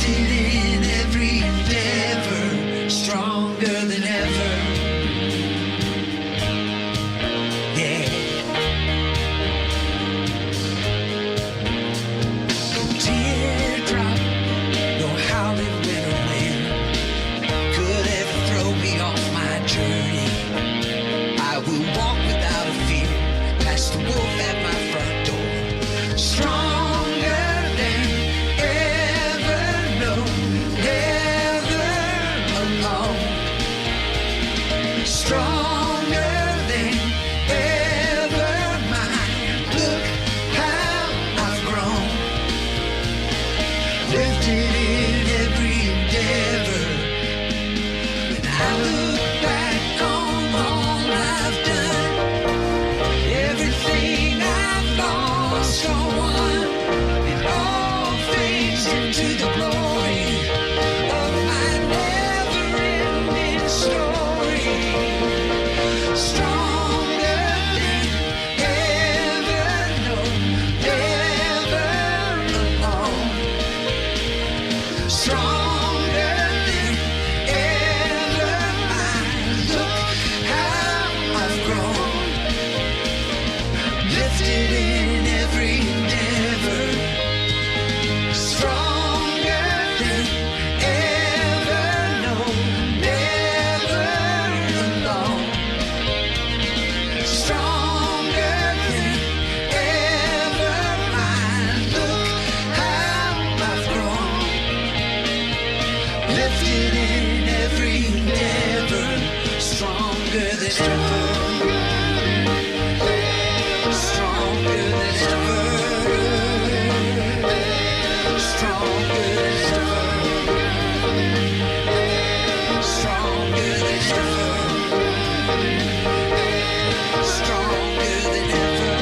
lifted in every endeavor, stronger than ever. Yeah. Teardrop, know how it went away. Could ever throw me off my journey. I will walk without a fear, past the wolf at my front door. Stronger than ever, no, never alone. Stronger than ever, mine. Look how I've grown. Lifted in every endeavor. When I look back on all I've done, everything I've lost or won, it all fades into the glory of my never-ending story. Stronger than ever, no, never alone. Stronger than ever, look how I've grown. Lifted in every endeavor. Stronger than ever, no, never alone. Stronger than ever, look how I've grown. Lifted in every endeavor, stronger than ever. Stronger than ever. Stronger than ever. Stronger than ever. Stronger than ever.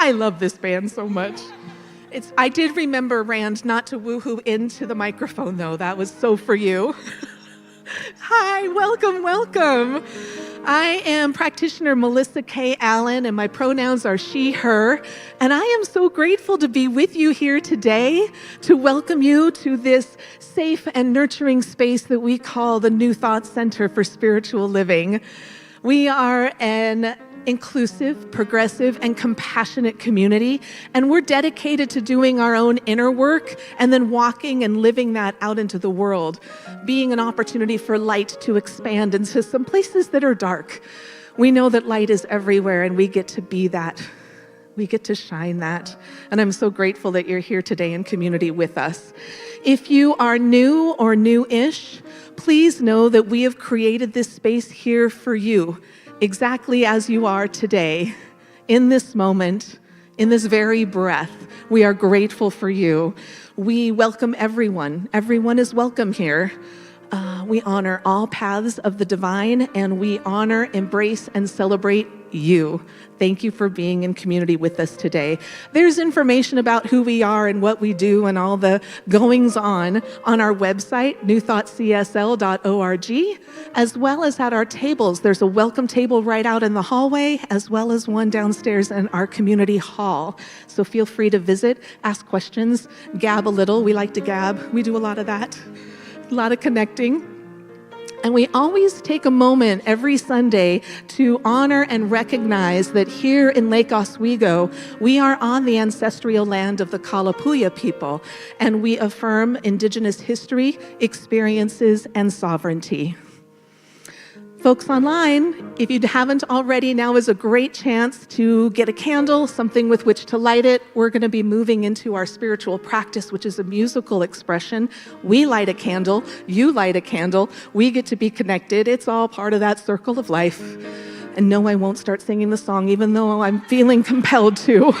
I love this band so much. I did remember, Rand, not to woohoo into the microphone, though. That was so for you. Hi, welcome, welcome. I am practitioner Melissa K. Allen, and my pronouns are she, her. And I am so grateful to be with you here today to welcome you to this safe and nurturing space that we call the New Thought Center for Spiritual Living. We are an inclusive, progressive, and compassionate community, and we're dedicated to doing our own inner work and then walking and living that out into the world, being an opportunity for light to expand into some places that are dark. We know that light is everywhere, and we get to be that. We get to shine that. And I'm so grateful that you're here today in community with us. If you are new or new-ish, please know that we have created this space here for you, exactly as you are today, in this moment, in this very breath. We are grateful for you. We welcome everyone. Everyone is welcome here. We honor all paths of the divine, and we honor, embrace, and celebrate you. Thank you for being in community with us today. There's information about who we are and what we do and all the goings on our website, newthoughtcsl.org, as well as at our tables. There's a welcome table right out in the hallway, as well as one downstairs in our community hall. So feel free to visit, ask questions, gab a little. We like to gab. We do a lot of that, a lot of connecting. And we always take a moment every Sunday to honor and recognize that here in Lake Oswego, we are on the ancestral land of the Kalapuya people, and we affirm Indigenous history, experiences, and sovereignty. Folks online, if you haven't already, now is a great chance to get a candle, something with which to light it. We're going to be moving into our spiritual practice, which is a musical expression. We light a candle, you light a candle, we get to be connected. It's all part of that circle of life. And no, I won't start singing the song, even though I'm feeling compelled to.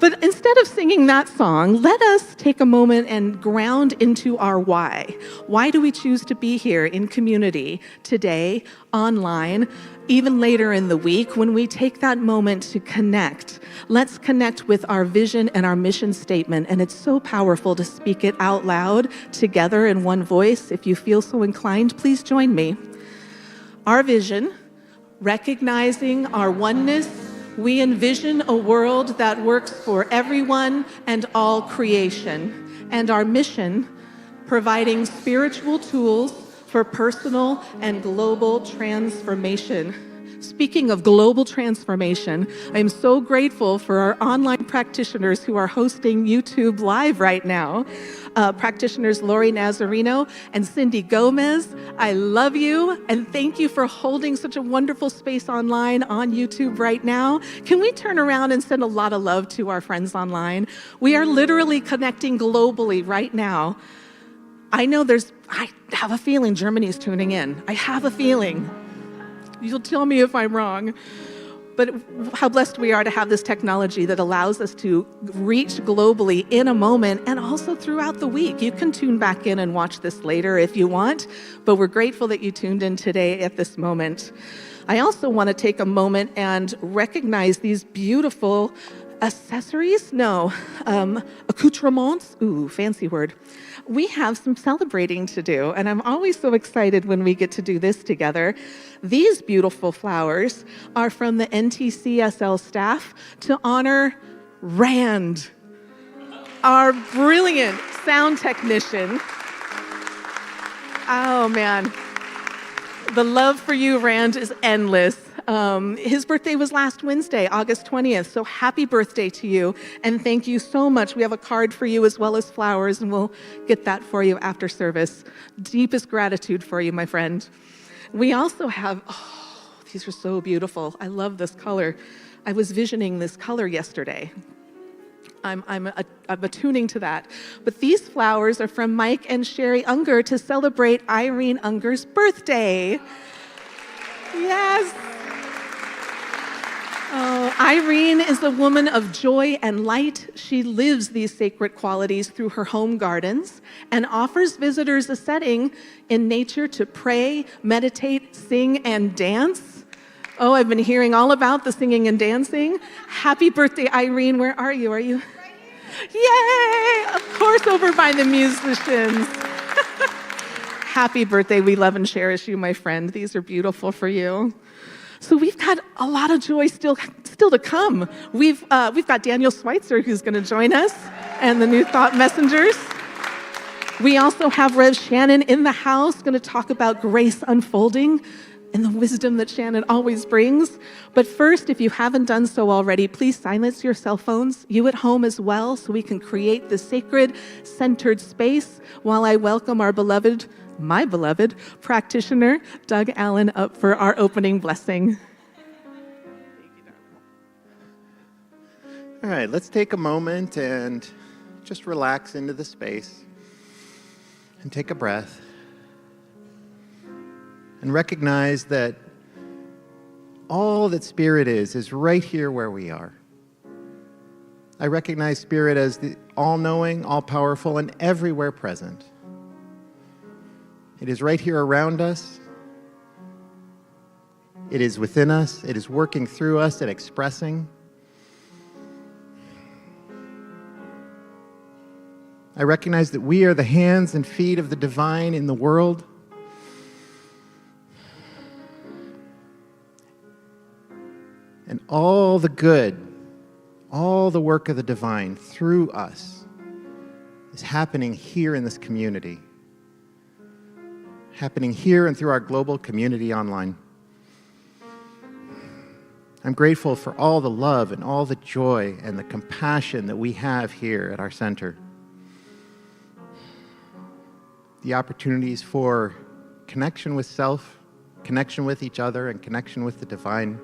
But instead of singing that song, let us take a moment and ground into our why. Why do we choose to be here in community today, online, even later in the week when we take that moment to connect? Let's connect with our vision and our mission statement. And it's so powerful to speak it out loud together in one voice. If you feel so inclined, please join me. Our vision, recognizing our oneness. We envision a world that works for everyone and all creation. And our mission, providing spiritual tools for personal and global transformation. Speaking of global transformation, I'm so grateful for our online practitioners who are hosting YouTube Live right now. Practitioners Lori Nazarino and Cindy Gomez, I love you, and thank you for holding such a wonderful space online on YouTube right now. Can we turn around and send a lot of love to our friends online? We are literally connecting globally right now. I have a feeling Germany's tuning in. I have a feeling. You'll tell me if I'm wrong. But how blessed we are to have this technology that allows us to reach globally in a moment and also throughout the week. You can tune back in and watch this later if you want, but we're grateful that you tuned in today at this moment. I also want to take a moment and recognize these beautiful accessories? No, accoutrements? Ooh, fancy word. We have some celebrating to do, and I'm always so excited when we get to do this together. These beautiful flowers are from the NTCSL staff to honor Rand, our brilliant sound technician. Oh man, the love for you, Rand, is endless. His birthday was last Wednesday, August 20th, so happy birthday to you, and thank you so much. We have a card for you as well as flowers, and we'll get that for you after service. Deepest gratitude for you, my friend. We also have, these are so beautiful. I love this color. I was visioning this color yesterday. I'm attuning to that. But these flowers are from Mike and Sherry Unger to celebrate Irene Unger's birthday. Yes. Oh, Irene is a woman of joy and light. She lives these sacred qualities through her home gardens and offers visitors a setting in nature to pray, meditate, sing, and dance. Oh, I've been hearing all about the singing and dancing. Happy birthday, Irene. Where are you? Are you? Yay! Of course, over by the musicians. Happy birthday. We love and cherish you, my friend. These are beautiful for you. So we've got a lot of joy still to come. We've got Daniel Schweitzer who's going to join us, and the New Thought Messengers. We also have Rev Shannon in the house, going to talk about grace unfolding and the wisdom that Shannon always brings. But first, if you haven't done so already, please silence your cell phones, you at home as well, so we can create the sacred, centered space while I welcome my beloved practitioner, Doug Allen, up for our opening blessing. All right, let's take a moment and just relax into the space and take a breath. And recognize that all that Spirit is right here where we are. I recognize Spirit as the all-knowing, all-powerful, and everywhere present. It is right here around us. It is within us. It is working through us and expressing. I recognize that we are the hands and feet of the divine in the world. And all the good, all the work of the divine through us is happening here in this community, happening here and through our global community online. I'm grateful for all the love and all the joy and the compassion that we have here at our center. The opportunities for connection with self, connection with each other, and connection with the divine.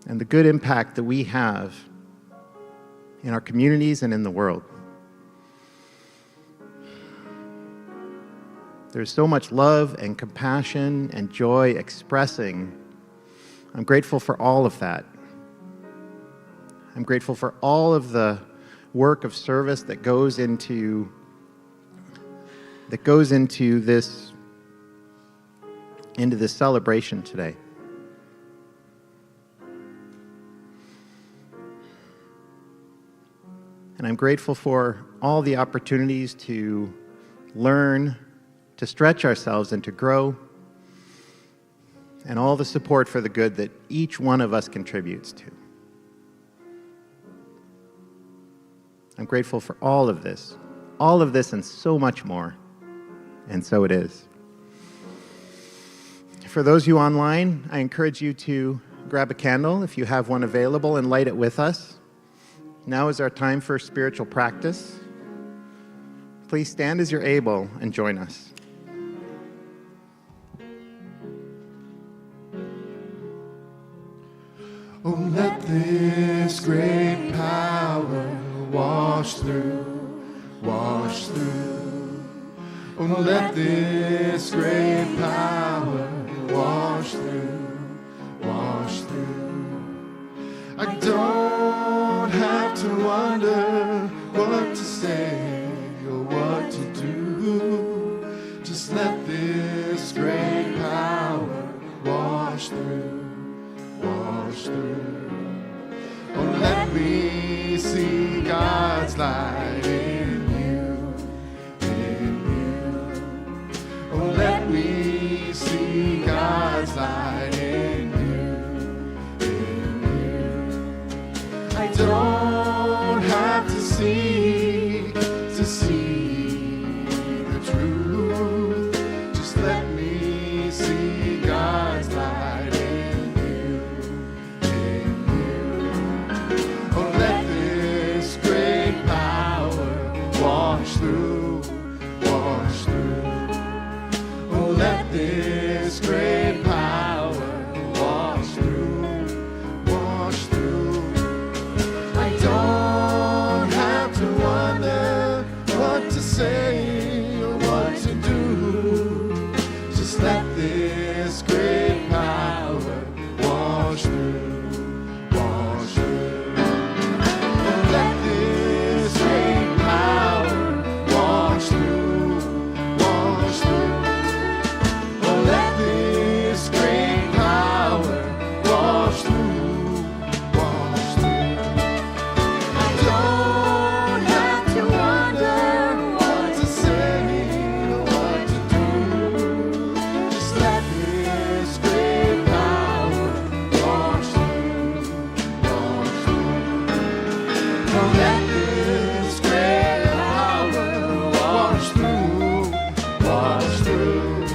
And the good impact that we have in our communities and in the world. There's so much love and compassion and joy expressing. I'm grateful for all of that. I'm grateful for all of the work of service that goes into this celebration today. And I'm grateful for all the opportunities to learn, to stretch ourselves and to grow, and all the support for the good that each one of us contributes to. I'm grateful for all of this and so much more, and so it is. For those of you online, I encourage you to grab a candle if you have one available and light it with us. Now is our time for spiritual practice. Please stand as you're able and join us. Oh, let this great power wash through. Oh, let this great power wash through. I don't have to wonder what to say or what to do. Just let this great power wash through. Oh, let me see God's light in you. Oh, let me see God's light in you. I don't have to seek to see the truth. Just let me see God's light in you. Oh, let this great power wash through. Oh, let this great power wash through. I don't have to wonder what to say or what to do. Just let this great power wash through. Oh, let this great power wash through. wash through, wash through.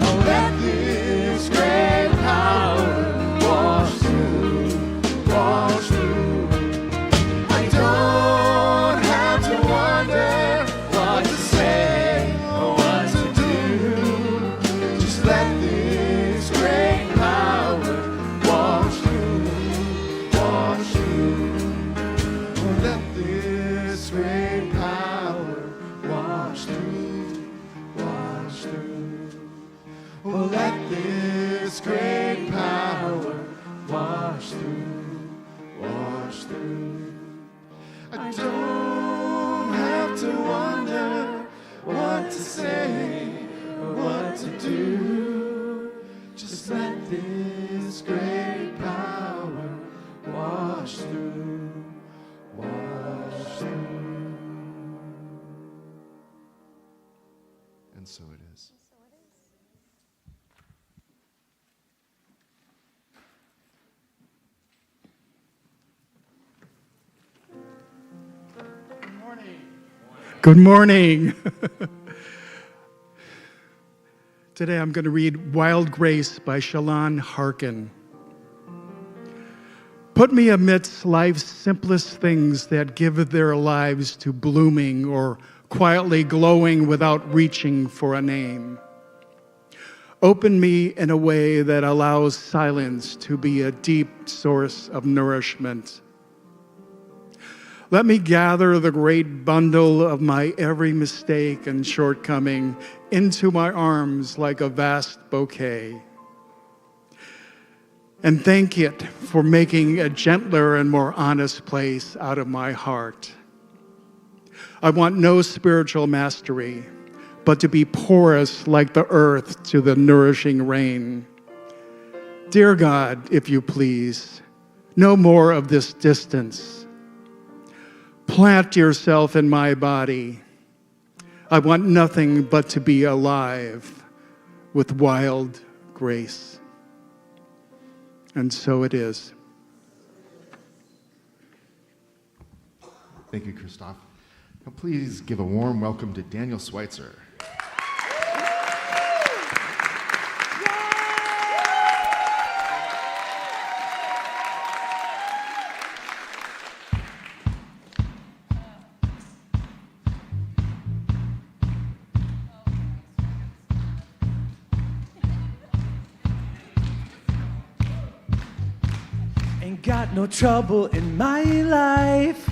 Oh, let this great power wash through, wash through. I don't have to wonder what to say or what to do. Just let this great power wash through, wash through. Oh, let this great power wash through, wash through. Oh, let this great power wash through, wash through. I don't have to wonder what to say or what to do. Just let this great power wash through, wash through. And so it is. Good morning. Today I'm going to read Wild Grace by Shalon Harkin. Put me amidst life's simplest things that give their lives to blooming or quietly glowing without reaching for a name. Open me in a way that allows silence to be a deep source of nourishment. Let me gather the great bundle of my every mistake and shortcoming into my arms like a vast bouquet. And thank it for making a gentler and more honest place out of my heart. I want no spiritual mastery, but to be porous like the earth to the nourishing rain. Dear God, if you please, no more of this distance. Plant yourself in my body. I want nothing but to be alive with wild grace. And so it is. Thank you, Christoph. Now please give a warm welcome to Daniel Schweitzer. Ain't got no trouble in my life,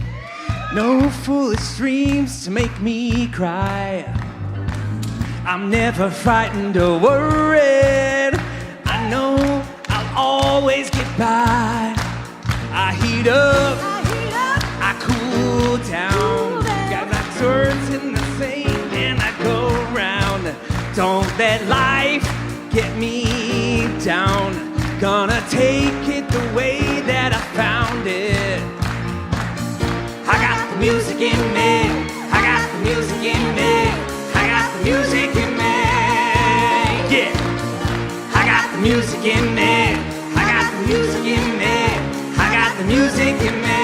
no foolish dreams to make me cry. I'm never frightened or worried, I know I'll always get by. I heat up, I cool down, got my turns in the same and I go round. Don't let life get me down, gonna take it the way that I found it. I got the music in me, I got the music in me, I got the music in me, yeah. I got the music in me, I got the music in me, I got the music in me.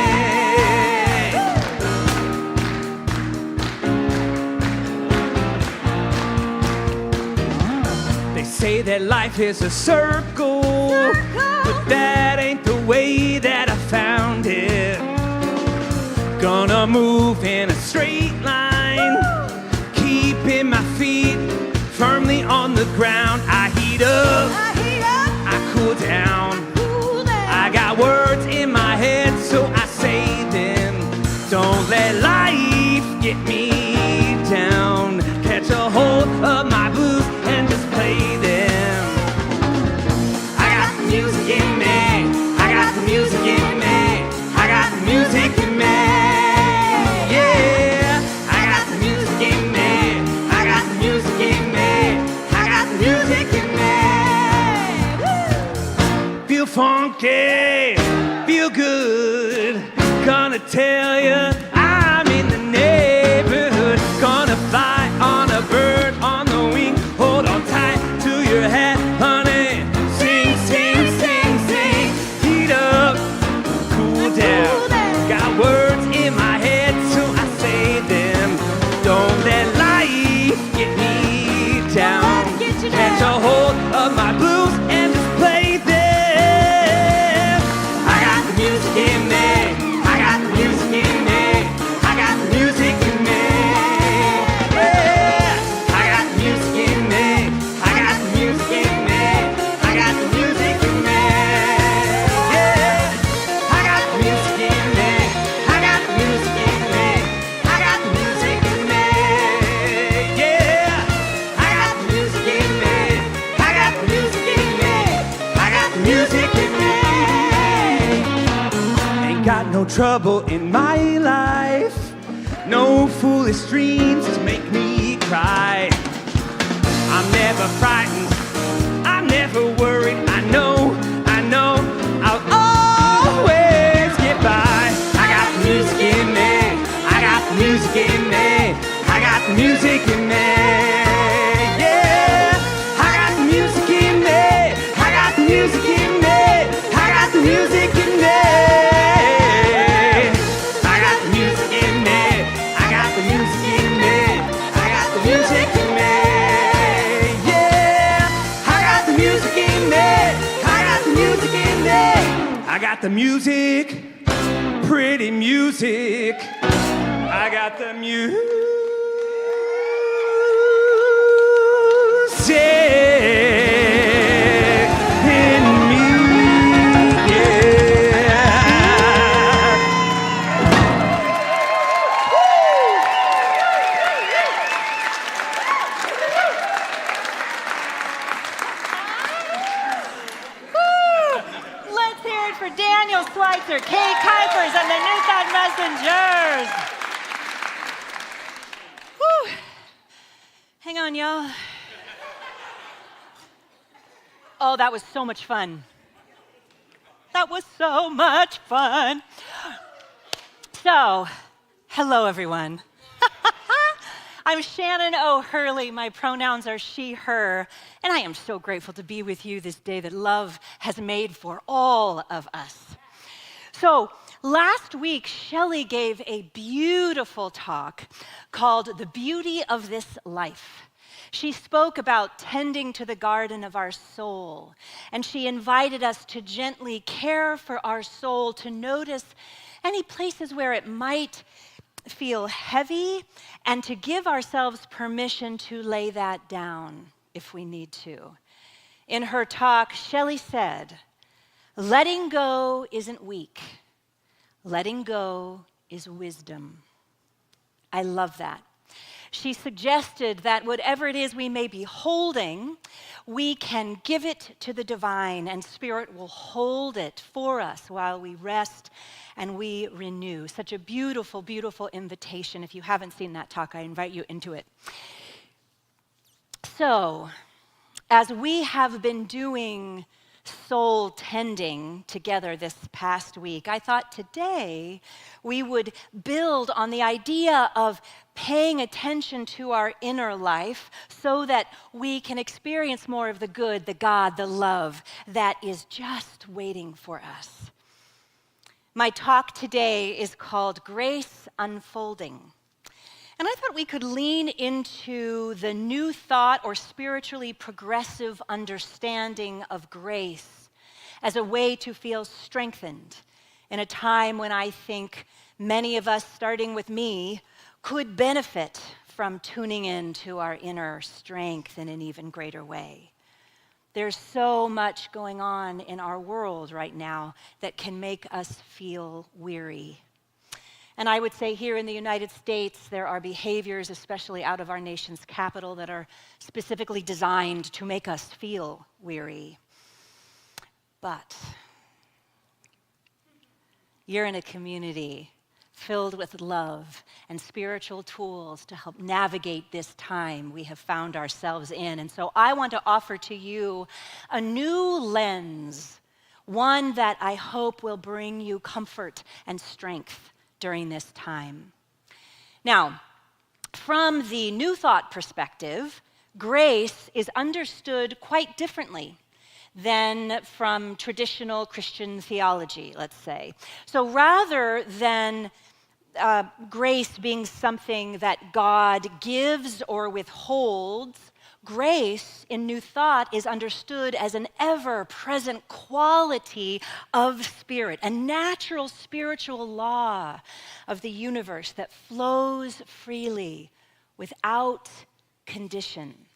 They say that life is a circle, but that ain't the way that I found it. Gonna move in a straight line, keeping my feet firmly on the ground. I heat up, I cool down, I got words in my head so I say them. Don't let life get me down, catch a hold of my blues and just play them. I got the music in me, I got the music in me, I got the music in me, yeah. I got the music in me, I got the music in me, I got the music in me. Feel funky, feel good, gonna tell you I'm in the neighborhood. Gonna fly on a bird on the wing, hold on tight to your hat, honey. Sing, sing, sing, sing. Heat up, cool down. Got words in my head, so I say them. Don't let life no trouble in my life, no foolish dreams to make me cry. I'm never frightened, I'm never worried. I know, I'll always get by. I got the music in me, I got the music in me, I got the music in me. Yeah, I got the music in me, I got the music in me, I got the music in me. I got the music in me, I got the music in me, I got the music in me. Yeah, I got the music in me, I got the music in me, I got the music, pretty music. I got the music in me, yeah. Let's hear it for Daniel Schweitzer, Kay Kuipers, and the New Thought Messengers. Whew. Hang on, y'all. Oh, that was so much fun. That was so much fun. So, hello, everyone. I'm Shannon O'Hurley. My pronouns are she, her, and I am so grateful to be with you this day that love has made for all of us. So, last week, Shelley gave a beautiful talk called The Beauty of This Life. She spoke about tending to the garden of our soul, and she invited us to gently care for our soul, to notice any places where it might feel heavy, and to give ourselves permission to lay that down if we need to. In her talk, Shelley said, "Letting go isn't weak. Letting go is wisdom." I love that. She suggested that whatever it is we may be holding, we can give it to the divine, and Spirit will hold it for us while we rest and we renew. Such a beautiful, beautiful invitation. If you haven't seen that talk, I invite you into it. So, as we have been doing soul tending together this past week, I thought today we would build on the idea of paying attention to our inner life so that we can experience more of the good, the God, the love that is just waiting for us. My talk today is called Grace Unfolding. And I thought we could lean into the new thought or spiritually progressive understanding of grace as a way to feel strengthened in a time when I think many of us, starting with me, could benefit from tuning in to our inner strength in an even greater way. There's so much going on in our world right now that can make us feel weary. And I would say here in the United States, there are behaviors, especially out of our nation's capital, that are specifically designed to make us feel weary. But you're in a community filled with love and spiritual tools to help navigate this time we have found ourselves in. And so I want to offer to you a new lens, one that I hope will bring you comfort and strength during this time. Now, from the New Thought perspective, grace is understood quite differently than from traditional Christian theology, let's say. So rather than grace being something that God gives or withholds, grace in New Thought is understood as an ever-present quality of spirit, a natural spiritual law of the universe that flows freely without condition.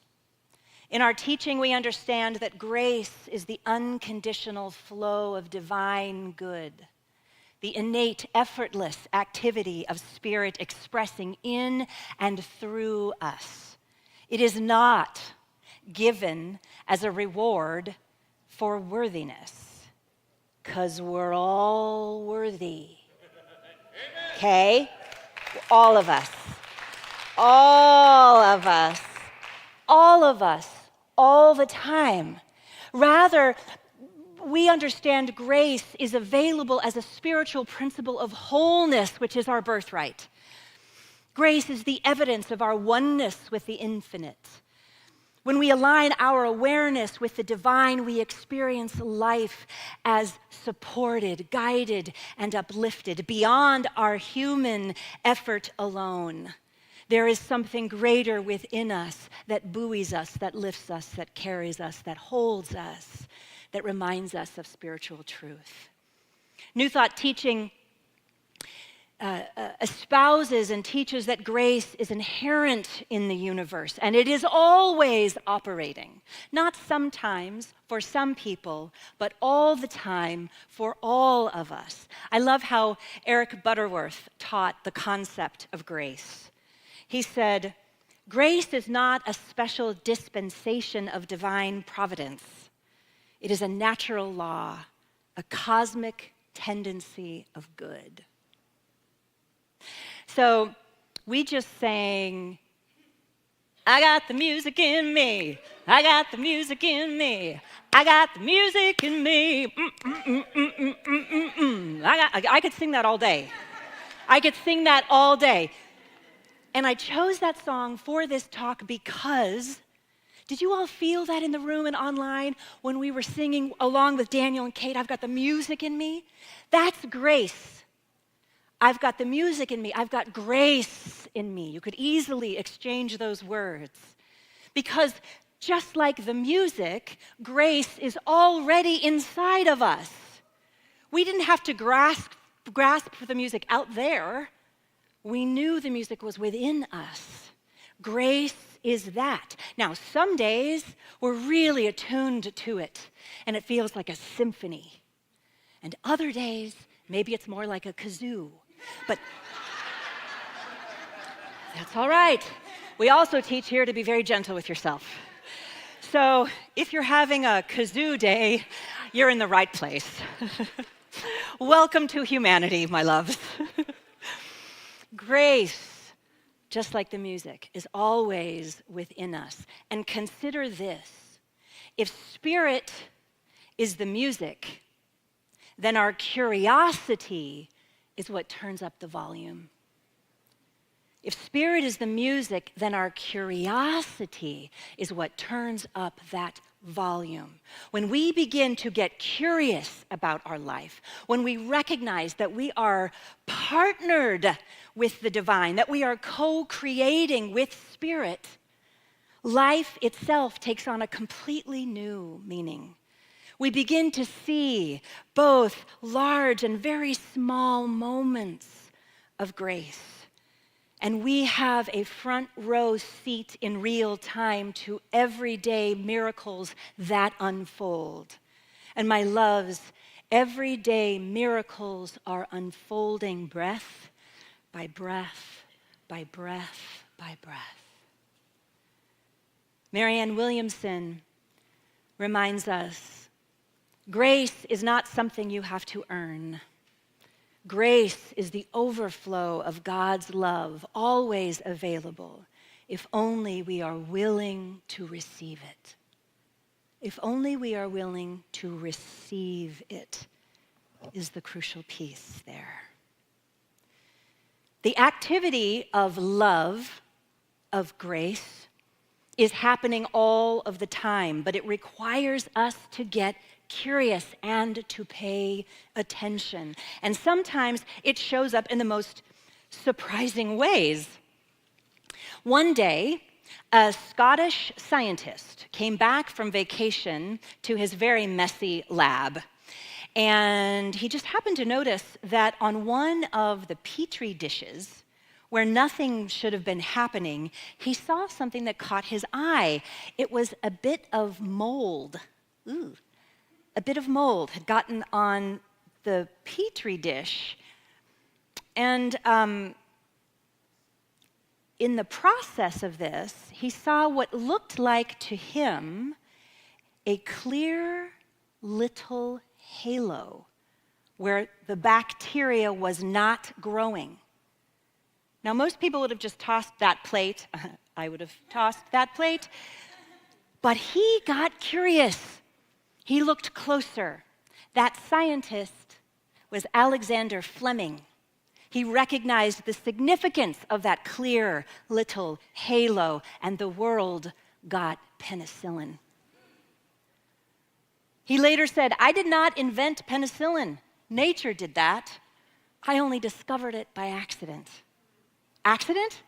In our teaching, we understand that grace is the unconditional flow of divine good, the innate, effortless activity of Spirit expressing in and through us. It is not given as a reward for worthiness, because we're all worthy. okay? All of us. All of us. All of us. All the time. Rather, we understand grace is available as a spiritual principle of wholeness, which is our birthright. Grace is the evidence of our oneness with the infinite. When we align our awareness with the divine, we experience life as supported, guided, and uplifted beyond our human effort alone. There is something greater within us that buoys us, that lifts us, that carries us, that holds us, that reminds us of spiritual truth. New Thought teaching espouses and teaches that grace is inherent in the universe, and it is always operating, not sometimes for some people, but all the time for all of us. I love how Eric Butterworth taught the concept of grace. He said, "Grace is not a special dispensation of divine providence. It is a natural law, a cosmic tendency of good." So we just sang, "I got the music in me, I got the music in me, I got the music in me, I could sing that all day. I could sing that all day. And I chose that song for this talk because, did you all feel that in the room and online when we were singing along with Daniel and Kate, "I've got the music in me"? That's grace. I've got the music in me. I've got grace in me. You could easily exchange those words. Because just like the music, grace is already inside of us. We didn't have to grasp for the music out there. We knew the music was within us. Grace is that. Now, some days we're really attuned to it, and it feels like a symphony. And other days, maybe it's more like a kazoo. But that's all right. We also teach here to be very gentle with yourself. So if you're having a kazoo day, you're in the right place. Welcome to humanity, my loves. Grace, just like the music, is always within us. And consider this: if spirit is the music, then our curiosity is what turns up the volume. If spirit is the music, then our curiosity is what turns up that volume. When we begin to get curious about our life, when we recognize that we are partnered with the divine, that we are co-creating with spirit, life itself takes on a completely new meaning. We begin to see both large and very small moments of grace. And we have a front row seat in real time to everyday miracles that unfold. And my loves, everyday miracles are unfolding breath by breath, by breath, by breath. Marianne Williamson reminds us, grace is not something you have to earn. Grace is the overflow of God's love, always available, if only we are willing to receive it. If only we are willing to receive it is the crucial piece there. The activity of love, of grace, is happening all of the time, but it requires us to get curious and to pay attention. And sometimes it shows up in the most surprising ways. One day, a Scottish scientist came back from vacation to his very messy lab. And he just happened to notice that on one of the petri dishes, where nothing should have been happening, he saw something that caught his eye. It was a bit of mold. Ooh. A bit of mold had gotten on the petri dish. And in the process of this, he saw what looked like to him a clear little halo where the bacteria was not growing. Now, most people would have just tossed that plate. I would have tossed that plate. But he got curious. He looked closer. That scientist was Alexander Fleming. He recognized the significance of that clear little halo, and the world got penicillin. He later said, "I did not invent penicillin. Nature did that. I only discovered it by accident." Accident?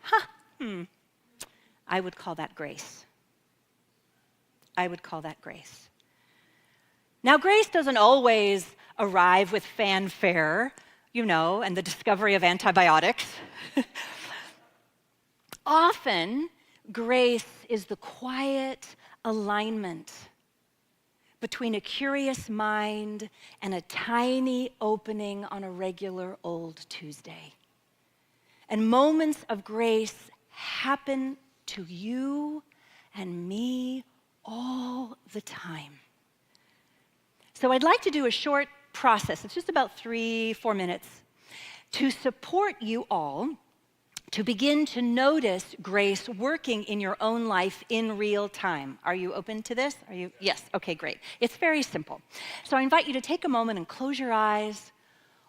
I would call that grace. I would call that grace. Now, grace doesn't always arrive with fanfare, and the discovery of antibiotics. Often, grace is the quiet alignment between a curious mind and a tiny opening on a regular old Tuesday. And moments of grace happen to you and me all the time. So I'd like to do a short process. It's just about 3-4 minutes to support you all to begin to notice grace working in your own life in real time. Are you open to this? Yes, okay, great. It's very simple. So I invite you to take a moment and close your eyes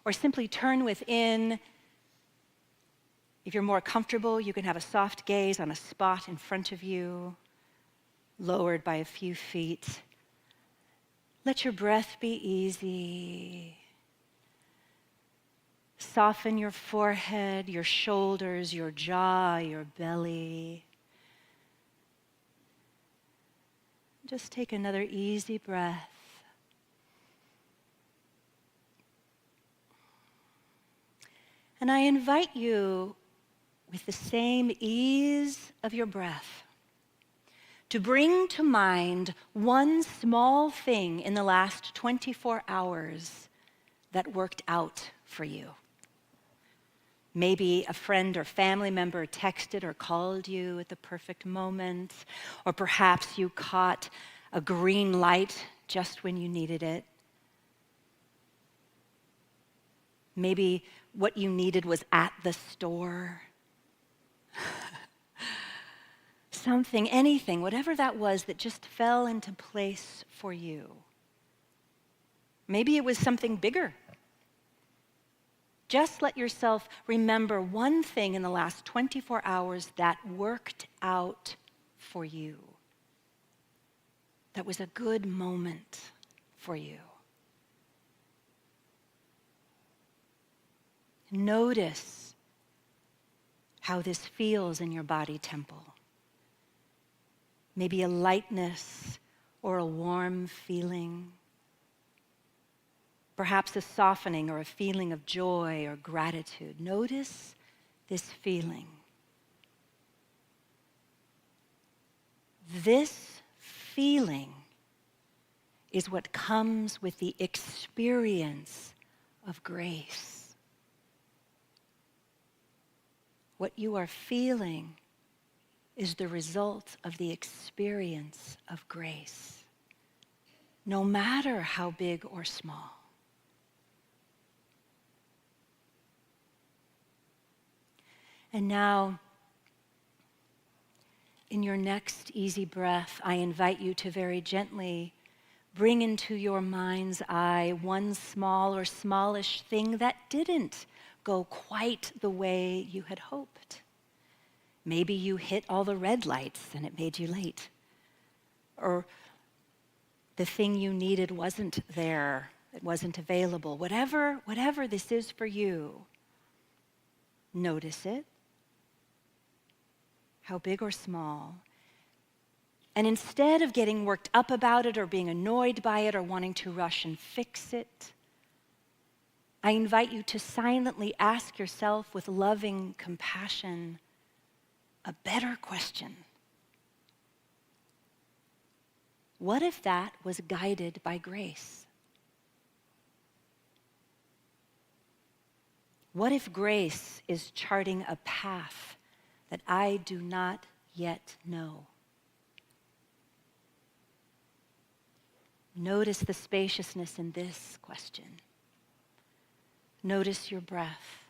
or simply turn within. If you're more comfortable, you can have a soft gaze on a spot in front of you, lowered by a few feet. Let your breath be easy. Soften your forehead, your shoulders, your jaw, your belly. Just take another easy breath. And I invite you, with the same ease of your breath, to bring to mind one small thing in the last 24 hours that worked out for you. Maybe a friend or family member texted or called you at the perfect moment, or perhaps you caught a green light just when you needed it. Maybe what you needed was at the store. Something, anything, whatever that was that just fell into place for you. Maybe it was something bigger. Just let yourself remember one thing in the last 24 hours that worked out for you. That was a good moment for you. Notice how this feels in your body temple. Maybe a lightness or a warm feeling. Perhaps a softening or a feeling of joy or gratitude. Notice this feeling. This feeling is what comes with the experience of grace. What you are feeling is the result of the experience of grace, no matter how big or small. And now, in your next easy breath, I invite you to very gently bring into your mind's eye one small or smallish thing that didn't go quite the way you had hoped. Maybe you hit all the red lights and it made you late. Or the thing you needed wasn't there, it wasn't available. Whatever this is for you, notice it, how big or small. And instead of getting worked up about it or being annoyed by it or wanting to rush and fix it, I invite you to silently ask yourself with loving compassion a better question. What if that was guided by grace? What if grace is charting a path that I do not yet know? Notice the spaciousness in this question. Notice your breath.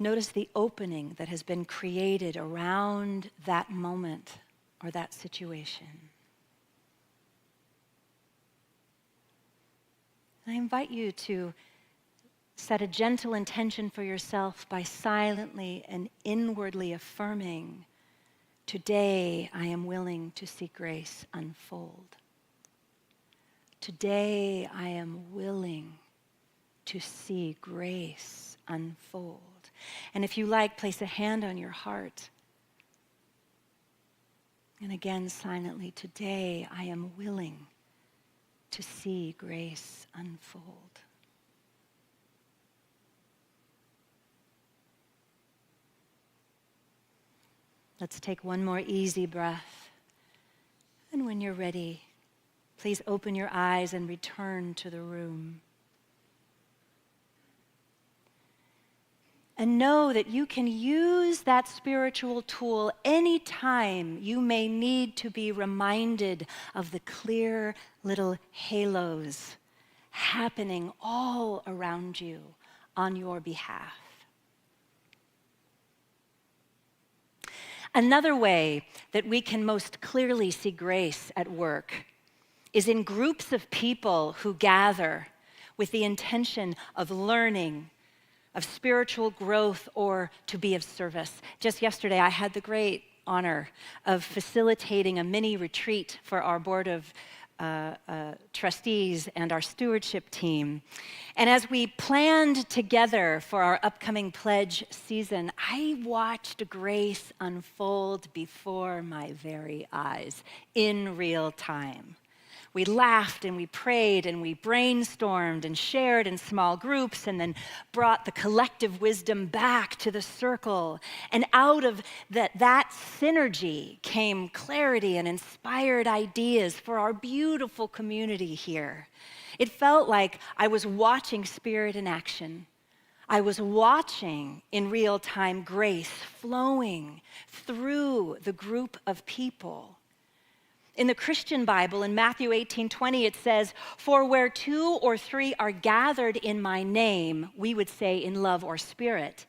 Notice the opening that has been created around that moment or that situation. And I invite you to set a gentle intention for yourself by silently and inwardly affirming, today I am willing to see grace unfold. Today I am willing to see grace unfold. And if you like, place a hand on your heart. And again, silently, today I am willing to see grace unfold. Let's take one more easy breath. And when you're ready, please open your eyes and return to the room. And know that you can use that spiritual tool anytime you may need to be reminded of the clear little halos happening all around you on your behalf. Another way that we can most clearly see grace at work is in groups of people who gather with the intention of learning, of spiritual growth, or to be of service. Just yesterday, I had the great honor of facilitating a mini retreat for our board of trustees and our stewardship team. And as we planned together for our upcoming pledge season, I watched grace unfold before my very eyes in real time. We laughed and we prayed and we brainstormed and shared in small groups and then brought the collective wisdom back to the circle. And out of that synergy came clarity and inspired ideas for our beautiful community here. It felt like I was watching Spirit in action. I was watching in real time grace flowing through the group of people. In the Christian Bible, in Matthew 18:20, it says, "For where 2 or 3 are gathered in my name," we would say in love or spirit,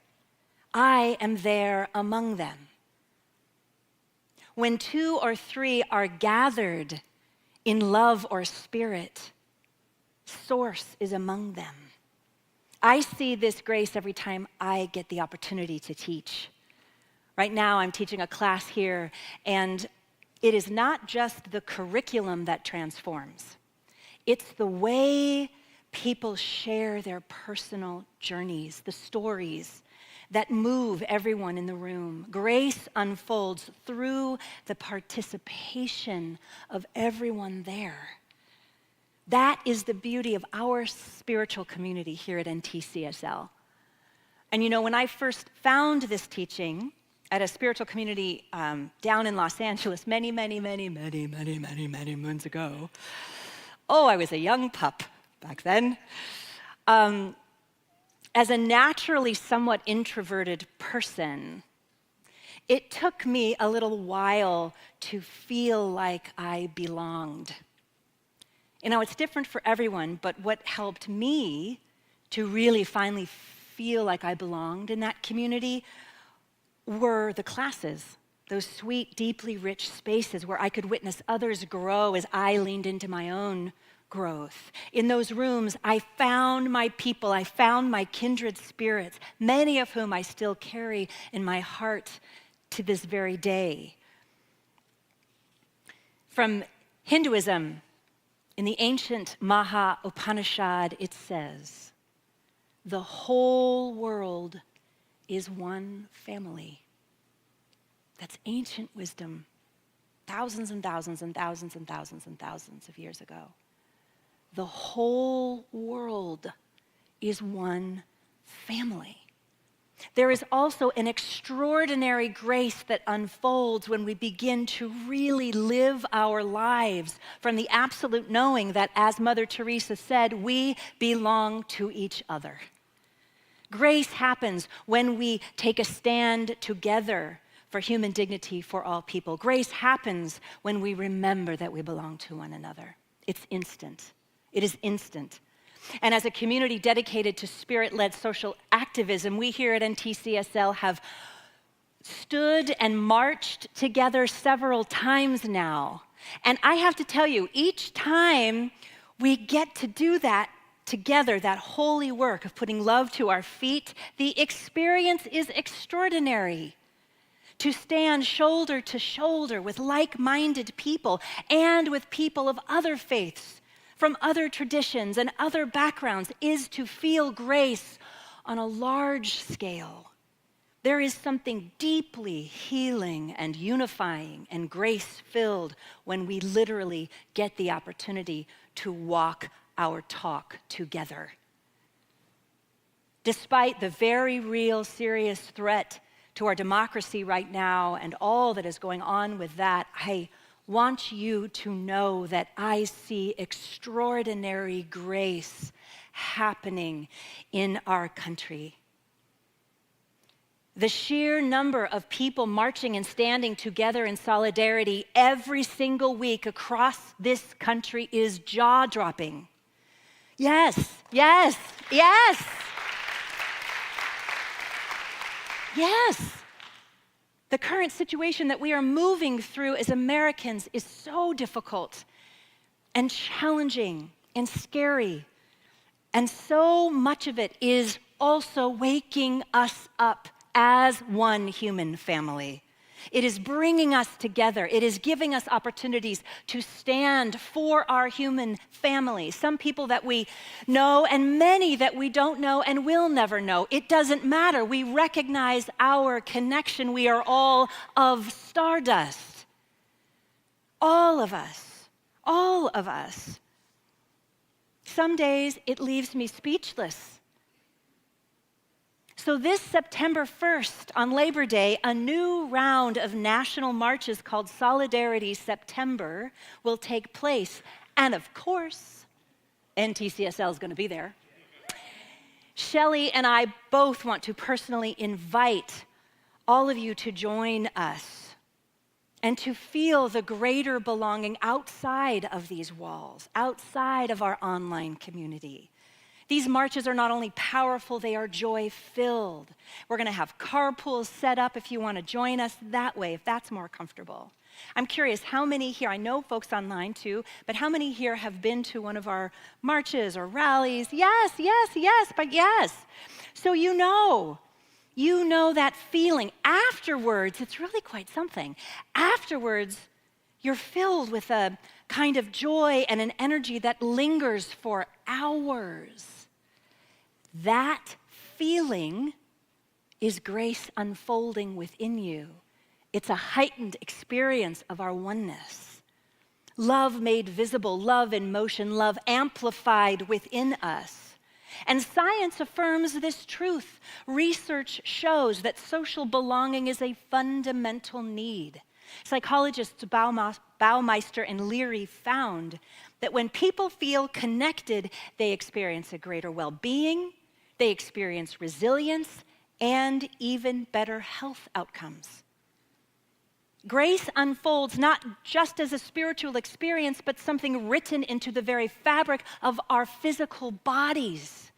"I am there among them." When 2 or 3 are gathered in love or spirit, Source is among them. I see this grace every time I get the opportunity to teach. Right now, I'm teaching a class here, and it is not just the curriculum that transforms. It's the way people share their personal journeys, the stories that move everyone in the room. Grace unfolds through the participation of everyone there. That is the beauty of our spiritual community here at NTCSL. And you know, when I first found this teaching at a spiritual community down in Los Angeles many moons ago. Oh, I was a young pup back then. As a naturally somewhat introverted person, it took me a little while to feel like I belonged. You know, it's different for everyone, but what helped me to really finally feel like I belonged in that community were the classes, those sweet, deeply rich spaces where I could witness others grow as I leaned into my own growth. In those rooms, I found my people, I found my kindred spirits, many of whom I still carry in my heart to this very day. From Hinduism, in the ancient Maha Upanishad, it says, "The whole world is one family." That's ancient wisdom, thousands and thousands and thousands and thousands and thousands of years ago. The whole world is one family. There is also an extraordinary grace that unfolds when we begin to really live our lives from the absolute knowing that, as Mother Teresa said, we belong to each other. Grace happens when we take a stand together for human dignity for all people. Grace happens when we remember that we belong to one another. It's instant. It is instant. And as a community dedicated to spirit-led social activism, we here at NTCSL have stood and marched together several times now. And I have to tell you, each time we get to do that together, that holy work of putting love to our feet, the experience is extraordinary. To stand shoulder to shoulder with like-minded people and with people of other faiths, from other traditions and other backgrounds, is to feel grace on a large scale. There is something deeply healing and unifying and grace-filled when we literally get the opportunity to walk our talk together. Despite the very real, serious threat to our democracy right now and all that is going on with that, I want you to know that I see extraordinary grace happening in our country. The sheer number of people marching and standing together in solidarity every single week across this country is jaw-dropping. Yes, yes, yes. Yes. The current situation that we are moving through as Americans is so difficult and challenging and scary. And so much of it is also waking us up as one human family. It is bringing us together. It is giving us opportunities to stand for our human family. Some people that we know and many that we don't know and will never know. It doesn't matter. We recognize our connection. We are all of stardust. All of us. All of us. Some days it leaves me speechless. So this September 1st, on Labor Day, a new round of national marches called Solidarity September will take place. And of course, NTCSL is going to be there. Shelley and I both want to personally invite all of you to join us and to feel the greater belonging outside of these walls, outside of our online community. These marches are not only powerful, they are joy-filled. We're going to have carpools set up if you want to join us that way, if that's more comfortable. I'm curious, how many here, I know folks online too, but how many here have been to one of our marches or rallies? Yes, yes, yes, but yes. So you know that feeling. Afterwards, it's really quite something. Afterwards, you're filled with a kind of joy and an energy that lingers for hours. That feeling is grace unfolding within you. It's a heightened experience of our oneness. Love made visible, love in motion, love amplified within us. And science affirms this truth. Research shows that social belonging is a fundamental need. Psychologists Baumeister and Leary found that when people feel connected, they experience a greater well-being, they experience resilience, and even better health outcomes. Grace unfolds not just as a spiritual experience, but something written into the very fabric of our physical bodies.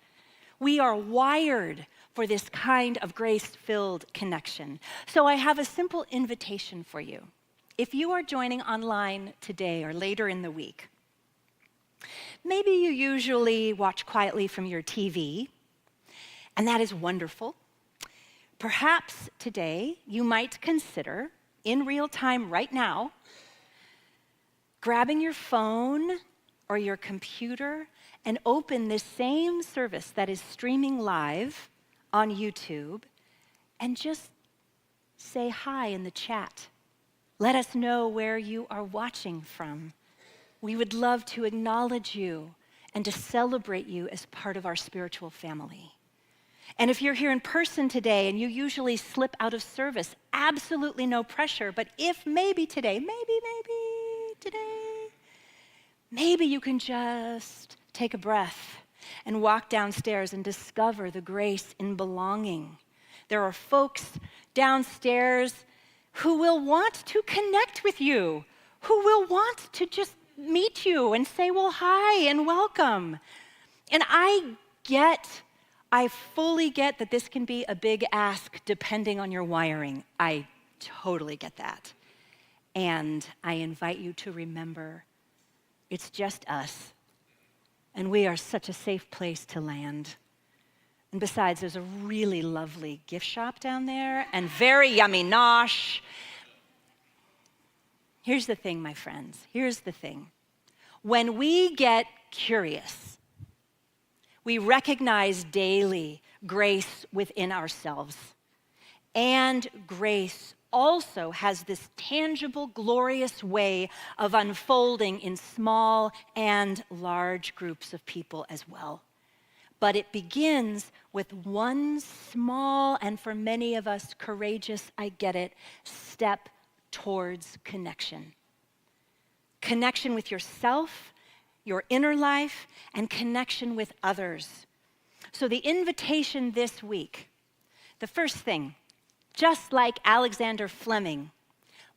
We are wired for this kind of grace-filled connection. So I have a simple invitation for you. If you are joining online today or later in the week, maybe you usually watch quietly from your TV, and that is wonderful. Perhaps today you might consider, in real time right now, grabbing your phone or your computer and open this same service that is streaming live on YouTube and just say hi in the chat. Let us know where you are watching from. We would love to acknowledge you and to celebrate you as part of our spiritual family. And if you're here in person today and you usually slip out of service, absolutely no pressure, but if maybe today, maybe you can just take a breath and walk downstairs and discover the grace in belonging. There are folks downstairs who will want to connect with you, who will want to just meet you and say, well, hi and welcome. And I fully get that this can be a big ask depending on your wiring. I totally get that. And I invite you to remember, it's just us. And we are such a safe place to land. And besides, there's a really lovely gift shop down there and very yummy nosh. Here's the thing, my friends. Here's the thing. When we get curious, we recognize daily grace within ourselves. And grace also has this tangible, glorious way of unfolding in small and large groups of people as well. But it begins with one small, and for many of us, courageous, I get it, step towards connection. Connection with yourself, your inner life, and connection with others. So the invitation this week, the first thing, just like Alexander Fleming,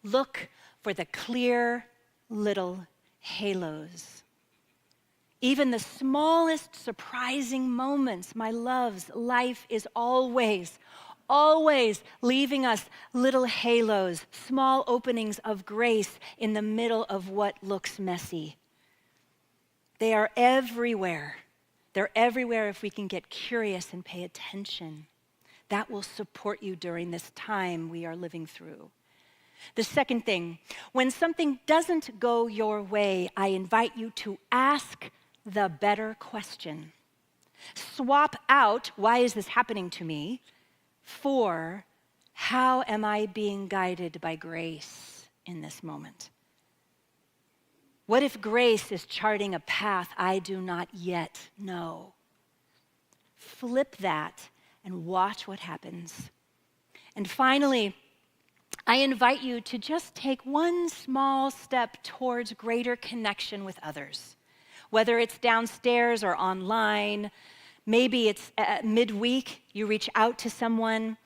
look for the clear little halos. Even the smallest surprising moments, my loves, life is always leaving us little halos, small openings of grace in the middle of what looks messy. They are everywhere. They're everywhere if we can get curious and pay attention. That will support you during this time we are living through. The second thing, when something doesn't go your way, I invite you to ask the better question. Swap out, why is this happening to me, for how am I being guided by grace in this moment? What if grace is charting a path I do not yet know? Flip that and watch what happens. And finally, I invite you to just take one small step towards greater connection with others. Whether it's downstairs or online, maybe it's midweek, you reach out to someone.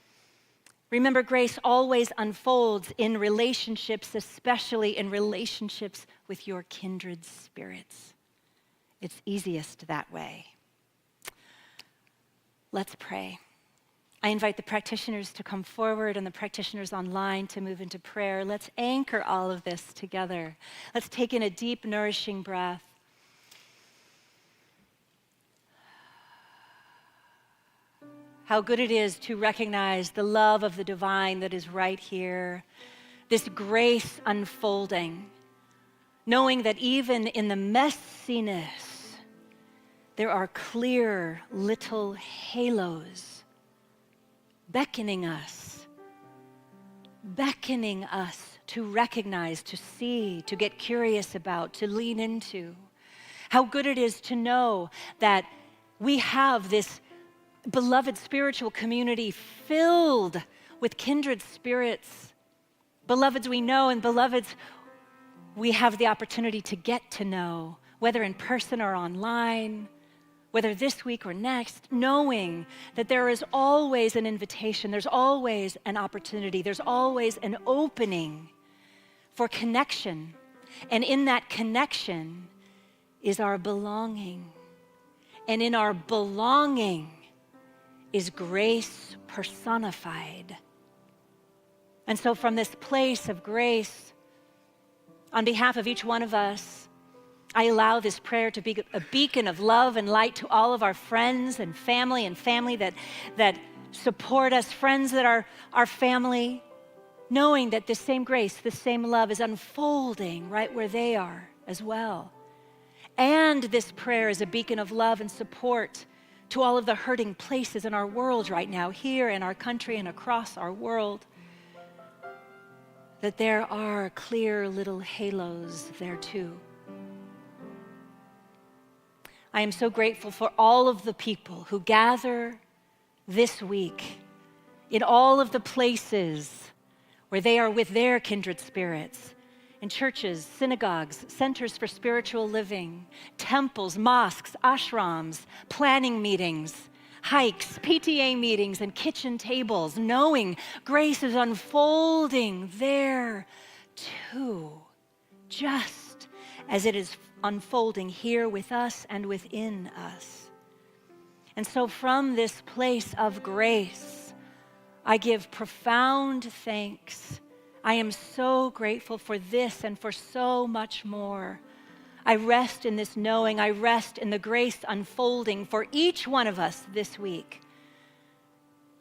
Remember, grace always unfolds in relationships, especially in relationships with your kindred spirits. It's easiest that way. Let's pray. I invite the practitioners to come forward and the practitioners online to move into prayer. Let's anchor all of this together. Let's take in a deep, nourishing breath. How good it is to recognize the love of the divine that is right here, this grace unfolding, knowing that even in the messiness, there are clear little halos beckoning us to recognize, to see, to get curious about, to lean into. How good it is to know that we have this beloved spiritual community filled with kindred spirits, beloveds we know and beloveds we have the opportunity to get to know, whether in person or online, whether this week or next, knowing that there is always an invitation, there's always an opportunity, there's always an opening for connection. And in that connection is our belonging. And in our belonging is grace personified. And so from this place of grace, on behalf of each one of us, I allow this prayer to be a beacon of love and light to all of our friends and family that support us, friends that are our family, knowing that this same grace, this same love is unfolding right where they are as well. And this prayer is a beacon of love and support to all of the hurting places in our world right now, here in our country and across our world, that there are clear little halos there too. I am so grateful for all of the people who gather this week in all of the places where they are with their kindred spirits, in churches, synagogues, centers for spiritual living, temples, mosques, ashrams, planning meetings, hikes, PTA meetings, and kitchen tables, knowing grace is unfolding there too, just as it is unfolding here with us and within us. And so from this place of grace, I give profound thanks. I am so grateful for this and for so much more. I rest in this knowing. I rest in the grace unfolding for each one of us this week.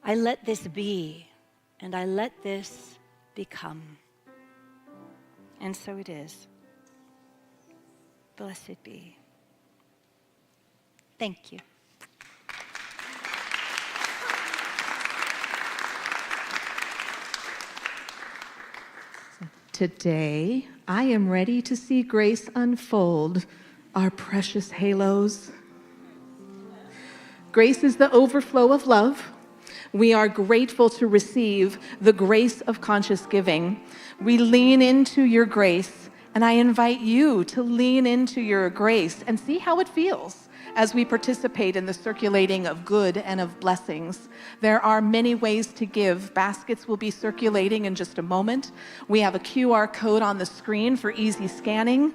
I let this be, and I let this become. And so it is. Blessed be. Thank you. Today, I am ready to see grace unfold our precious halos. Grace is the overflow of love. We are grateful to receive the grace of conscious giving. We lean into your grace, and I invite you to lean into your grace and see how it feels as we participate in the circulating of good and of blessings. There are many ways to give. Baskets will be circulating in just a moment. We have a QR code on the screen for easy scanning.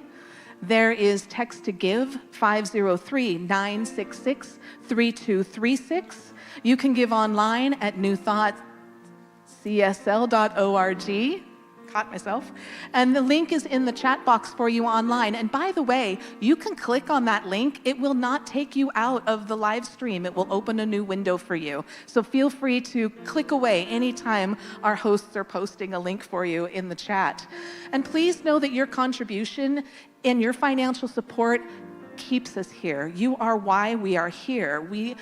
There is text to give, 503-966-3236. You can give online at newthoughtcsl.org. Caught myself. And the link is in the chat box for you online. And by the way, you can click on that link. It will not take you out of the live stream. It will open a new window for you. So feel free to click away anytime our hosts are posting a link for you in the chat. And please know that your contribution and your financial support keeps us here. You are why we are here. We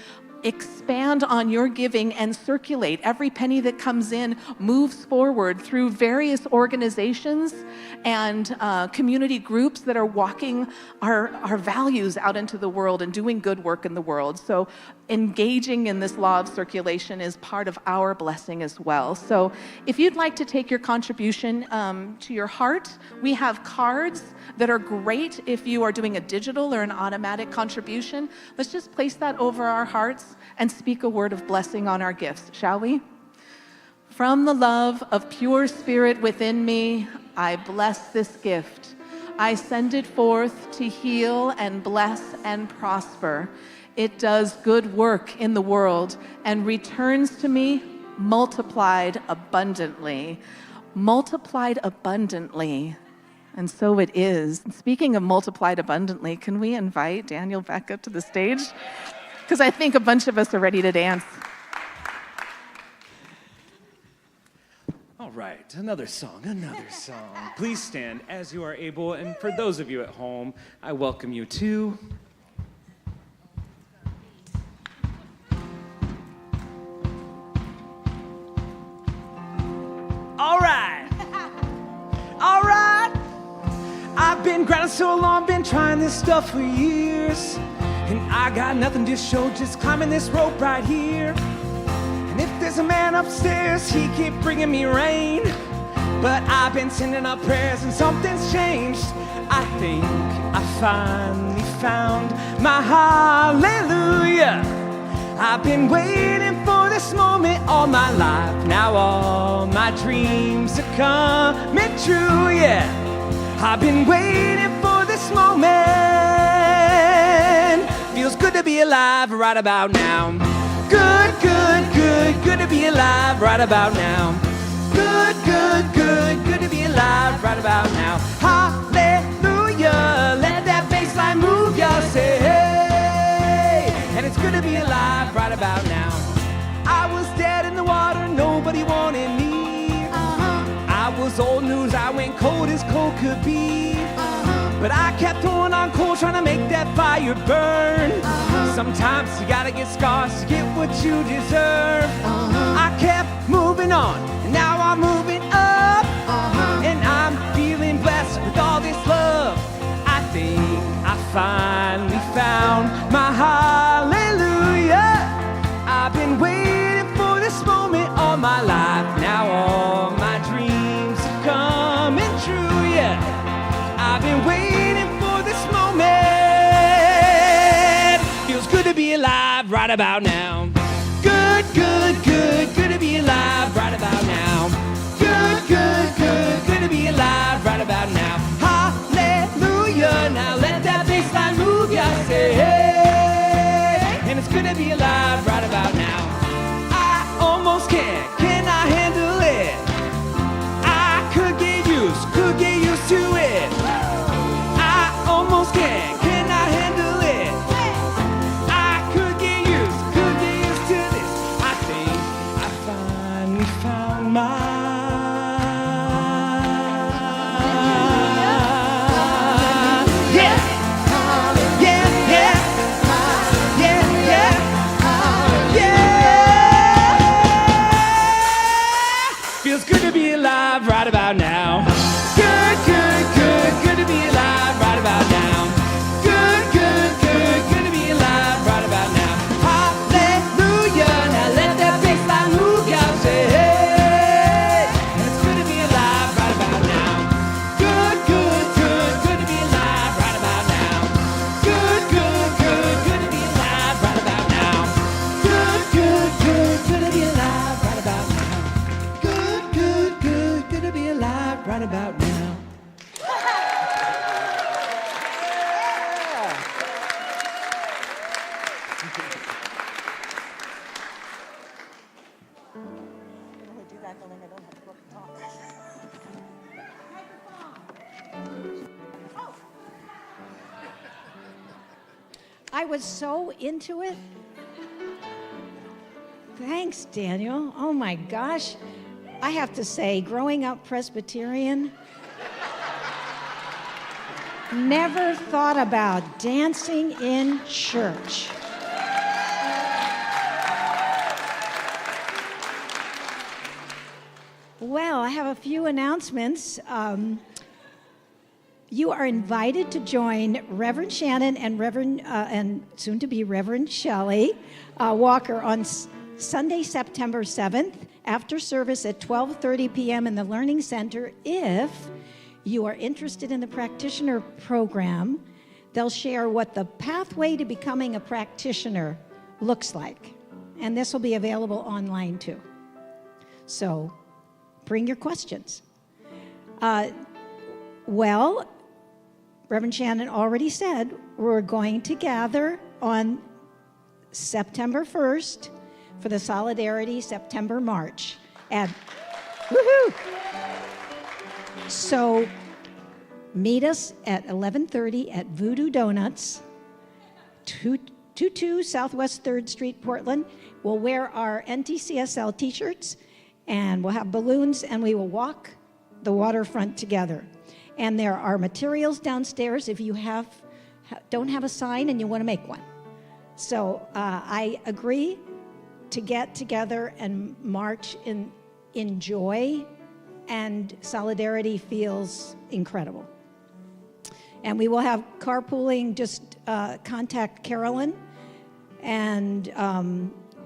expand on your giving and circulate. Every penny that comes in moves forward through various organizations and community groups that are walking our values out into the world and doing good work in the world. So engaging in this law of circulation is part of our blessing as well. So if you'd like to take your contribution to your heart, we have cards that are great if you are doing a digital or an automatic contribution. Let's just place that over our hearts and speak a word of blessing on our gifts, shall we? From the love of pure spirit within me, I bless this gift. I send it forth to heal and bless and prosper. It does good work in the world and returns to me multiplied abundantly. Multiplied abundantly. And so it is. Speaking of multiplied abundantly, can we invite Daniel back up to the stage? Because I think a bunch of us are ready to dance. All right, another song. Please stand as you are able. And for those of you at home, I welcome you to... All right. I've been grinding so long, been trying this stuff for years. And I got nothing to show, just climbing this rope right here. And if there's a man upstairs, he keep bringing me rain. But I've been sending up prayers and something's changed. I think I finally found my hallelujah. I've been waiting for this moment all my life. Now all my dreams are coming true, yeah. I've been waiting for this moment. Feels good to be alive right about now. Good to be alive right about now. Good to be alive right about now. Hallelujah, let that bass line move ya, say hey. And it's good to be alive right about now. I was dead in the water, nobody wanted me. I was old news, I went cold as cold could be. But I kept throwing on coal, trying to make that fire burn. Sometimes you gotta get scars to get what you deserve. I kept moving on, and now I'm moving up. And I'm feeling blessed with all this love. I think I finally found my hallelujah. I've been waiting for this moment all my life. Now all my dreams are coming true, yeah. I've been waiting for this moment. Feels good to be alive right about now. Good to be alive right about now. Good to be alive right about now. Hallelujah, now let that bass line move ya, say hey. And it's good to be alive spot right about now. I was so into it. Thanks, Daniel. Oh my gosh. I have to say, growing up Presbyterian, never thought about dancing in church. Well, I have a few announcements. You are invited to join Reverend Shannon and and soon to be Reverend Shelley Walker on Sunday, September 7th, after service at 12:30 p.m. in the Learning Center. If you are interested in the practitioner program, they'll share what the pathway to becoming a practitioner looks like. And this will be available online too. So bring your questions. Well, Reverend Shannon already said we're going to gather on September 1st for the Solidarity September March. And woohoo! So meet us at 11:30 at Voodoo Donuts, 22 Southwest 3rd Street, Portland. We'll wear our NTCSL t-shirts and we'll have balloons and we will walk the waterfront together. And there are materials downstairs if you don't have a sign and you want to make one. So I agree to get together and march in joy, and solidarity feels incredible. And we will have carpooling. Just contact Carolyn. And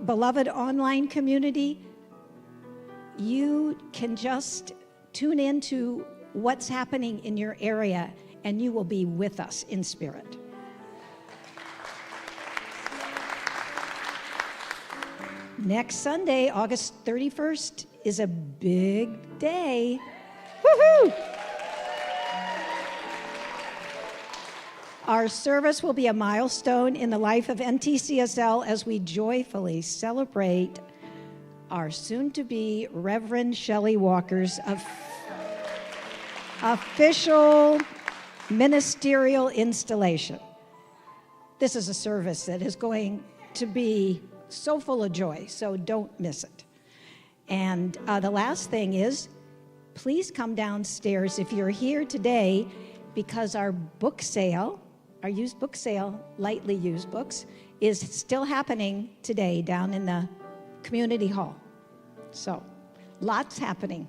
beloved online community, you can just tune into what's happening in your area, and you will be with us in spirit. Next Sunday, August 31st, is a big day. Woohoo! Our service will be a milestone in the life of NTCSL as we joyfully celebrate our soon-to-be Reverend Shelley Walker's official ministerial installation. This is a service that is going to be so full of joy, so don't miss it. And the last thing is, please come downstairs if you're here today, because our book sale, our used book sale, lightly used books, is still happening today down in the community hall. So, lots happening.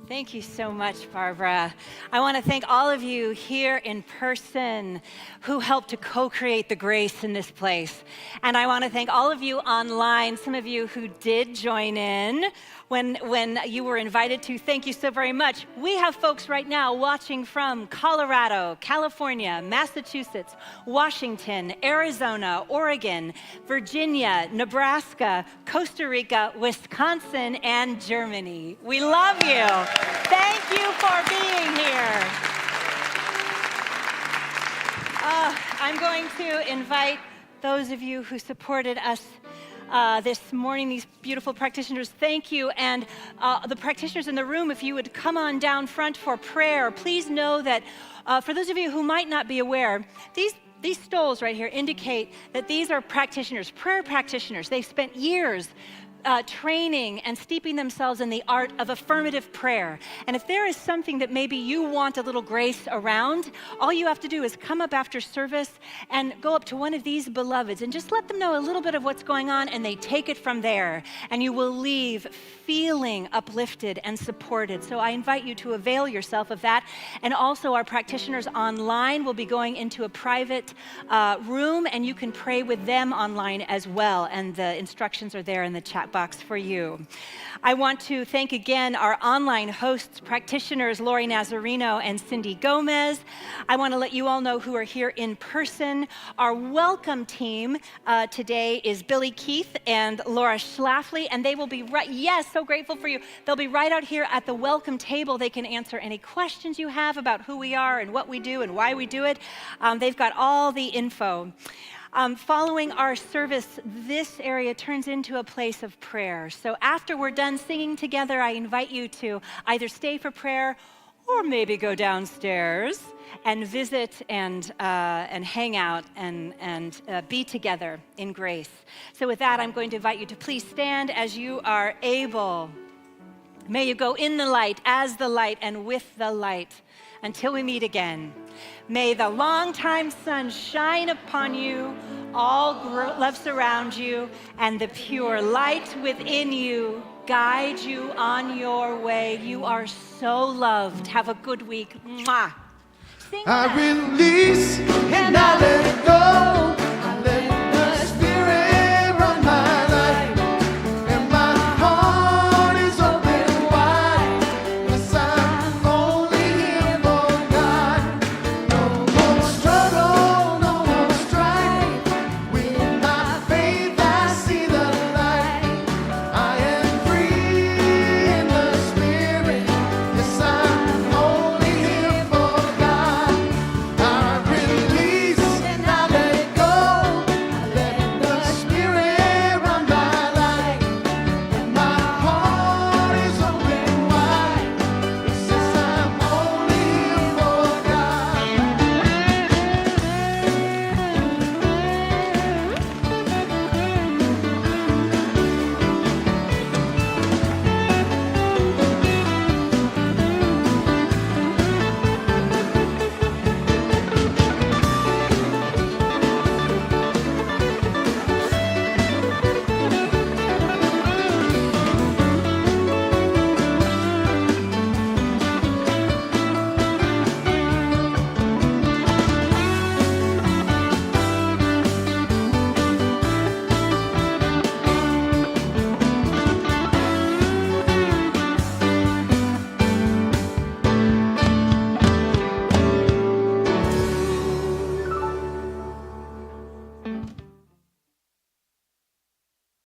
Thank you so much, Barbara. I want to thank all of you here in person who helped to co-create the grace in this place. And I want to thank all of you online, some of you who did join in when you were invited to. Thank you so very much. We have folks right now watching from Colorado, California, Massachusetts, Washington, Arizona, Oregon, Virginia, Nebraska, Costa Rica, Wisconsin, and Germany. We love you. Thank you for being here. I'm going to invite those of you who supported us this morning, these beautiful practitioners. Thank you. And the practitioners in the room, if you would come on down front for prayer. Please know that for those of you who might not be aware, these stoles right here indicate that these are practitioners, prayer practitioners. They've spent years training and steeping themselves in the art of affirmative prayer. And if there is something that maybe you want a little grace around, all you have to do is come up after service and go up to one of these beloveds and just let them know a little bit of what's going on, and they take it from there. And you will leave feeling uplifted and supported. So I invite you to avail yourself of that. And also our practitioners online will be going into a private room, and you can pray with them online as well. And the instructions are there in the chat box for you. I want to thank again our online hosts, practitioners Lori Nazarino and Cindy Gomez. I want to let you all know who are here in person. Our welcome team today is Billy Keith and Laura Schlafly, and they will be right, yes, so so grateful for you. They'll be right out here at the welcome table. They can answer any questions you have about who we are and what we do and why we do it. They've got all the info. Following our service, this area turns into a place of prayer. So after we're done singing together, I invite you to either stay for prayer or maybe go downstairs and visit and hang out and be together in grace. So with that, I'm going to invite you to please stand as you are able. May you go in the light, as the light, and with the light until we meet again. May the longtime sun shine upon you, all love surround you, and the pure light within you guide you on your way. You are so loved. Have a good week. Mwah. Sing I that. release and I let it go.